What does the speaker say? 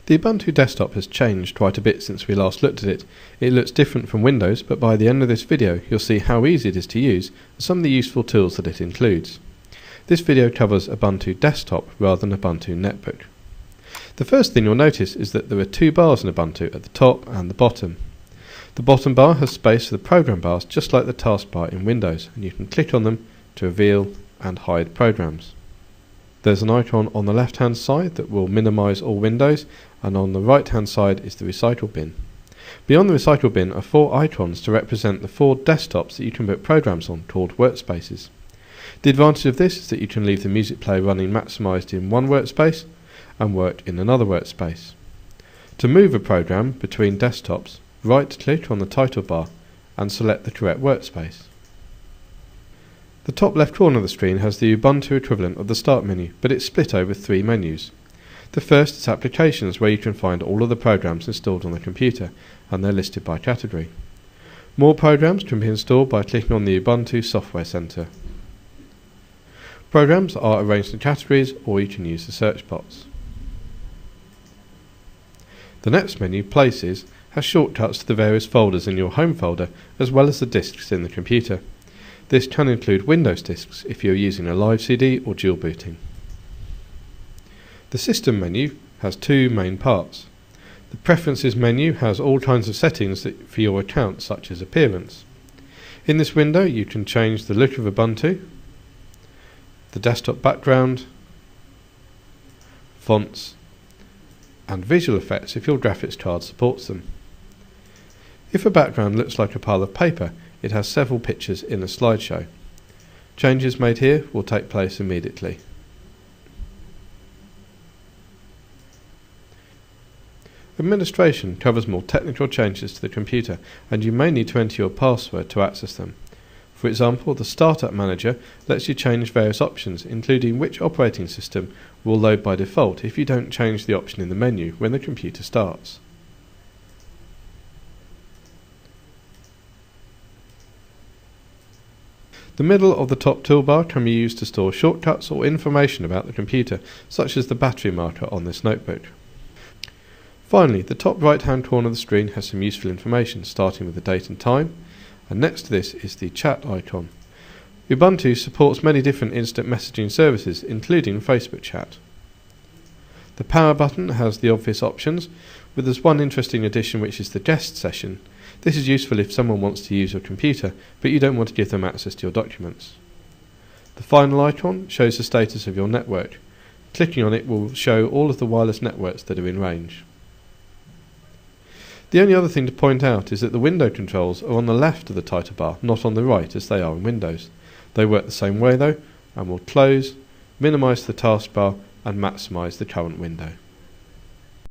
The Ubuntu Desktop has changed quite a bit since we last looked at it. It looks different from Windows, but by the end of this video you'll see how easy it is to use and some of the useful tools that it includes. This video covers Ubuntu Desktop rather than Ubuntu Netbook. The first thing you'll notice is that there are two bars in Ubuntu at the top and the bottom. The bottom bar has space for the program bars just like the taskbar in Windows, and you can click on them to reveal and hide programs. There's an icon on the left hand side that will minimise all windows, and on the right hand side is the recycle bin. Beyond the recycle bin are four icons to represent the four desktops that you can put programs on, called workspaces. The advantage of this is that you can leave the music player running maximised in one workspace and work in another workspace. To move a program between desktops, right click on the title bar and select the correct workspace. The top left corner of the screen has the Ubuntu equivalent of the Start menu, but it's split over three menus. The first is Applications, where you can find all of the programs installed on the computer, and they're listed by category. More programs can be installed by clicking on the Ubuntu Software Center. Programs are arranged in categories, or you can use the search box. The next menu, Places, has shortcuts to the various folders in your home folder, as well as the disks in the computer. This can include Windows disks if you're using a live CD or dual booting. The System menu has two main parts. The Preferences menu has all kinds of settings for your account, such as appearance. In this window you can change the look of Ubuntu, the desktop background, fonts, and visual effects if your graphics card supports them. If a background looks like a pile of paper, it has several pictures in a slideshow. Changes made here will take place immediately. Administration covers more technical changes to the computer, and you may need to enter your password to access them. For example, the Startup Manager lets you change various options, including which operating system will load by default if you don't change the option in the menu when the computer starts. The middle of the top toolbar can be used to store shortcuts or information about the computer, such as the battery marker on this notebook. Finally, the top right hand corner of the screen has some useful information, starting with the date and time, and next to this is the chat icon. Ubuntu supports many different instant messaging services, including Facebook chat. The power button has the obvious options, but there's one interesting addition, which is the guest session. This is useful if someone wants to use your computer, but you don't want to give them access to your documents. The final icon shows the status of your network. Clicking on it will show all of the wireless networks that are in range. The only other thing to point out is that the window controls are on the left of the title bar, not on the right as they are in Windows. They work the same way though, and will close, minimise the taskbar and maximise the current window.